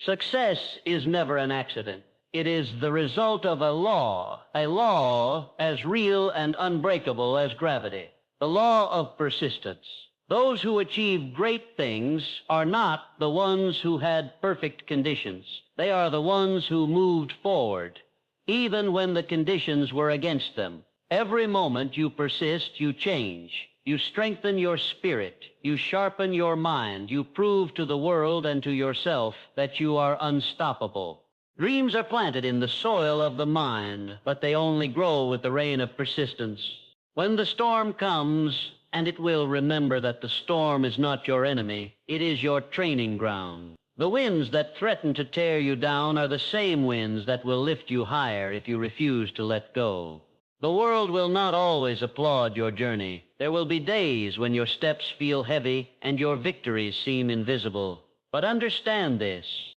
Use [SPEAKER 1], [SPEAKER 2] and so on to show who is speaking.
[SPEAKER 1] Success is never an accident. It is the result of a law as real and unbreakable as gravity, the law of persistence. Those who achieve great things are not the ones who had perfect conditions. They are the ones who moved forward, even when the conditions were against them. Every moment you persist, you change. You strengthen your spirit. You sharpen your mind. You prove to the world and to yourself that you are unstoppable. Dreams are planted in the soil of the mind, but they only grow with the rain of persistence. When the storm comes, and it will, remember that the storm is not your enemy, it is your training ground. The winds that threaten to tear you down are the same winds that will lift you higher if you refuse to let go. The world will not always applaud your journey. There will be days when your steps feel heavy and your victories seem invisible. But understand this.